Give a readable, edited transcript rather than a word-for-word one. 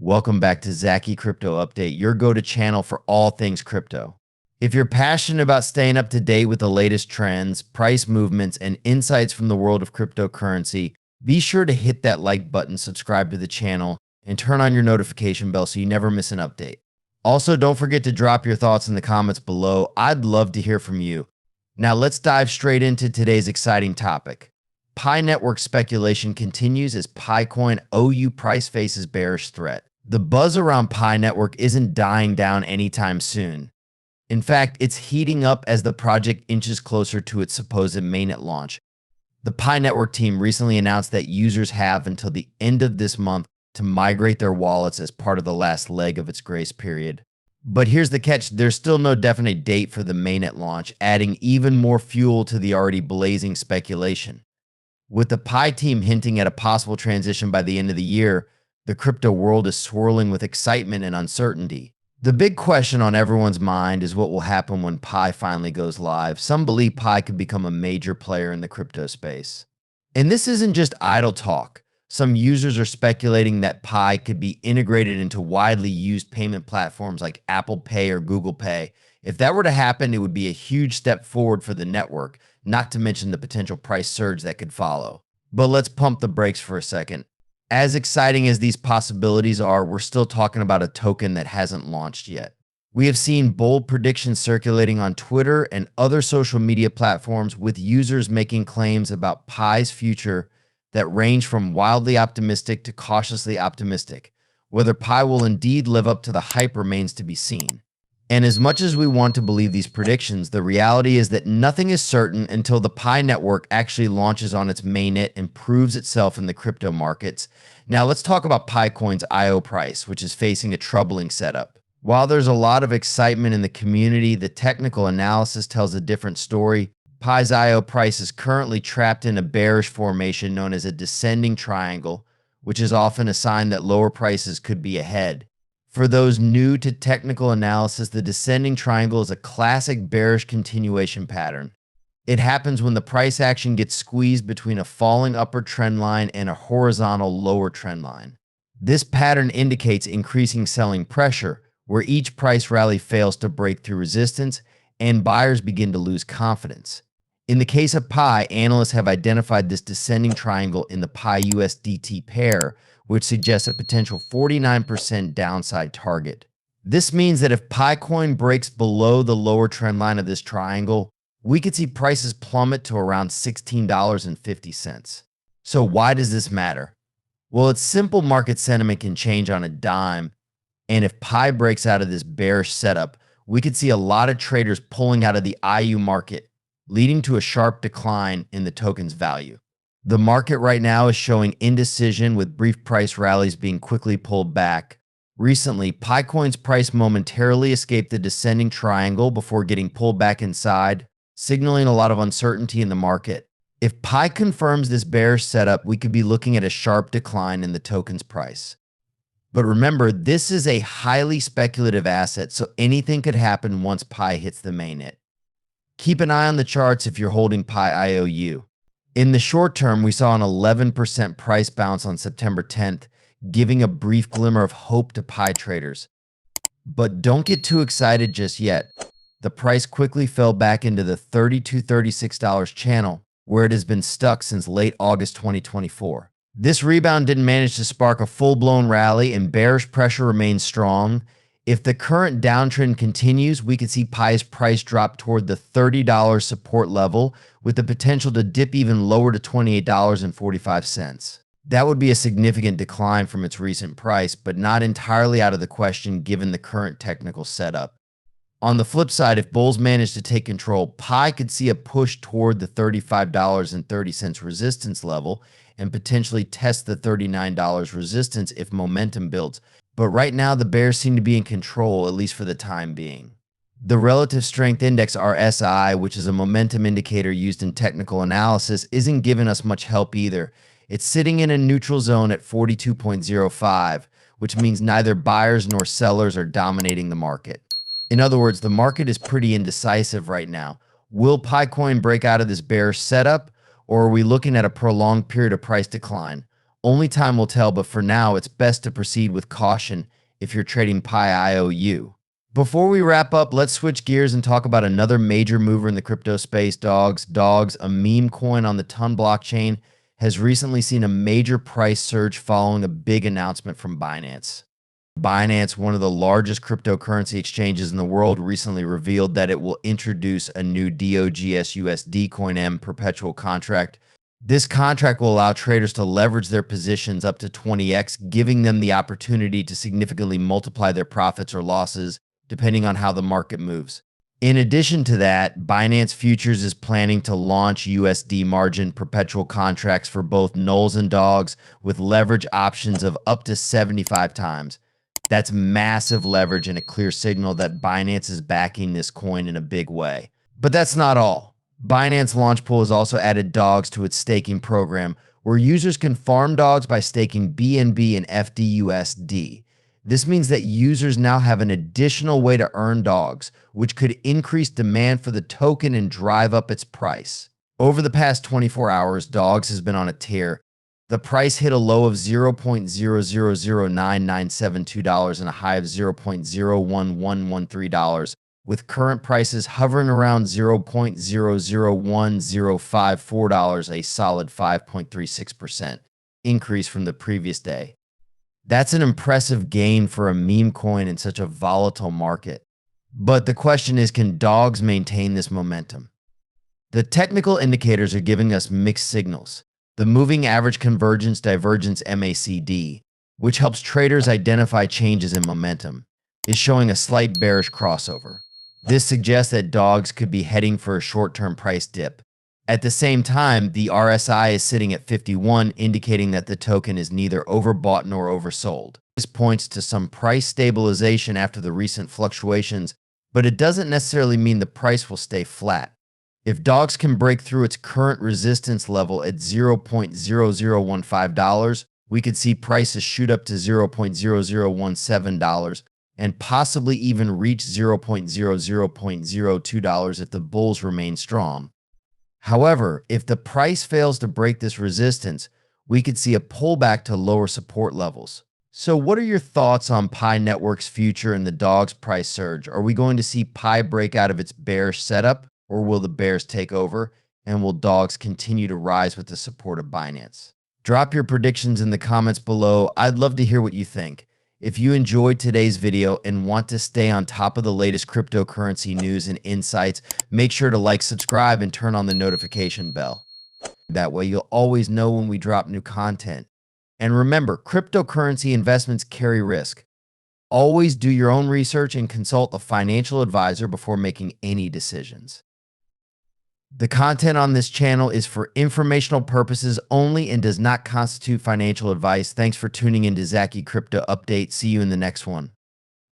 Welcome back to Zaki Crypto Update, your go-to channel for all things crypto. If you're passionate about staying up to date with the latest trends, price movements, and insights from the world of cryptocurrency, be sure to hit that like button, subscribe to the channel, and turn on your notification bell so you never miss an update. Also, don't forget to drop your thoughts in the comments below. I'd love to hear from you. Now let's dive straight into today's exciting topic. Pi Network speculation continues as Picoin OU price faces bearish threat. The buzz around Pi Network isn't dying down anytime soon. In fact, it's heating up as the project inches closer to its supposed mainnet launch. The Pi Network team recently announced that users have until the end of this month to migrate their wallets as part of the last leg of its grace period. But here's the catch, there's still no definite date for the mainnet launch, adding even more fuel to the already blazing speculation. With the Pi team hinting at a possible transition by the end of the year, the crypto world is swirling with excitement and uncertainty. The big question on everyone's mind is what will happen when Pi finally goes live. Some believe Pi could become a major player in the crypto space. And this isn't just idle talk. Some users are speculating that Pi could be integrated into widely used payment platforms like Apple Pay or Google Pay. If that were to happen, it would be a huge step forward for the network, not to mention the potential price surge that could follow. But let's pump the brakes for a second. As exciting as these possibilities are, we're still talking about a token that hasn't launched yet. We have seen bold predictions circulating on Twitter and other social media platforms, with users making claims about Pi's future that range from wildly optimistic to cautiously optimistic. Whether Pi will indeed live up to the hype remains to be seen. And as much as we want to believe these predictions, the reality is that nothing is certain until the Pi network actually launches on its mainnet and proves itself in the crypto markets. Now let's talk about Picoin's IO price, which is facing a troubling setup. While there's a lot of excitement in the community, the technical analysis tells a different story. Pi's IO price is currently trapped in a bearish formation known as a descending triangle, which is often a sign that lower prices could be ahead. For those new to technical analysis, the descending triangle is a classic bearish continuation pattern. It happens when the price action gets squeezed between a falling upper trend line and a horizontal lower trend line. This pattern indicates increasing selling pressure, where each price rally fails to break through resistance and buyers begin to lose confidence. In the case of Pi, analysts have identified this descending triangle in the Pi USDT pair, which suggests a potential 49% downside target. This means that if Picoin breaks below the lower trend line of this triangle, we could see prices plummet to around $16.50. So why does this matter? Well, it's simple. Market sentiment can change on a dime, and if Pi breaks out of this bearish setup, we could see a lot of traders pulling out of the IU market, leading to a sharp decline in the token's value. The market right now is showing indecision, with brief price rallies being quickly pulled back. Recently, Picoin's price momentarily escaped the descending triangle before getting pulled back inside, signaling a lot of uncertainty in the market. If Pi confirms this bearish setup, we could be looking at a sharp decline in the token's price. But remember, this is a highly speculative asset, so anything could happen once Pi hits the mainnet. Keep an eye on the charts if you're holding Pi IOU. In the short term, we saw an 11% price bounce on September 10th, giving a brief glimmer of hope to Pi traders. But don't get too excited just yet. The price quickly fell back into the $32–$36 channel, where it has been stuck since late August 2024. This rebound didn't manage to spark a full-blown rally, and bearish pressure remains strong. If the current downtrend continues, we could see Pi's price drop toward the $30 support level, with the potential to dip even lower to $28.45. That would be a significant decline from its recent price, but not entirely out of the question given the current technical setup. On the flip side, if bulls manage to take control, Pi could see a push toward the $35.30 resistance level and potentially test the $39 resistance if momentum builds. But right now, the bears seem to be in control, at least for the time being. The Relative Strength Index, RSI, which is a momentum indicator used in technical analysis, isn't giving us much help either. It's sitting in a neutral zone at 42.05, which means neither buyers nor sellers are dominating the market. In other words, the market is pretty indecisive right now. Will Picoin break out of this bearish setup, or are we looking at a prolonged period of price decline? Only time will tell, but for now, it's best to proceed with caution if you're trading Pi IOU. Before we wrap up, let's switch gears and talk about another major mover in the crypto space, Dogs. Dogs, a meme coin on the Ton blockchain, has recently seen a major price surge following a big announcement from Binance. Binance, one of the largest cryptocurrency exchanges in the world, recently revealed that it will introduce a new DOGS USD Coin M perpetual contract. This contract will allow traders to leverage their positions up to 20x, giving them the opportunity to significantly multiply their profits or losses, depending on how the market moves. In addition to that, Binance Futures is planning to launch USD margin perpetual contracts for both nulls and dogs with leverage options of up to 75 times. That's massive leverage and a clear signal that Binance is backing this coin in a big way. But that's not all. Binance Launch Pool has also added dogs to its staking program, where users can farm dogs by staking BNB and FDUSD. This means that users now have an additional way to earn dogs, which could increase demand for the token and drive up its price. Over the past 24 hours, dogs has been on a tear. The price hit a low of $0.0009972 and a high of $0.01113, with current prices hovering around $0.001054, a solid 5.36% increase from the previous day. That's an impressive gain for a meme coin in such a volatile market. But the question is, can dogs maintain this momentum? The technical indicators are giving us mixed signals. The moving average convergence divergence MACD, which helps traders identify changes in momentum, is showing a slight bearish crossover. This suggests that dogs could be heading for a short-term price dip. At the same time, the RSI is sitting at 51, indicating that the token is neither overbought nor oversold. This points to some price stabilization after the recent fluctuations, but it doesn't necessarily mean the price will stay flat. If dogs can break through its current resistance level at $0.0015, we could see prices shoot up to $0.0017 and possibly even reach $0.0002 if the bulls remain strong. However, if the price fails to break this resistance, we could see a pullback to lower support levels. So what are your thoughts on Pi Network's future and the dogs price surge? Are we going to see Pi break out of its bearish setup, or will the bears take over, and will dogs continue to rise with the support of Binance? Drop your predictions in the comments below. I'd love to hear what you think. If you enjoyed today's video and want to stay on top of the latest cryptocurrency news and insights, make sure to like, subscribe, and turn on the notification bell. That way you'll always know when we drop new content. And remember, cryptocurrency investments carry risk. Always do your own research and consult a financial advisor before making any decisions. The content on this channel is for informational purposes only and does not constitute financial advice. Thanks for tuning in to Zachy Crypto Update. See you in the next one.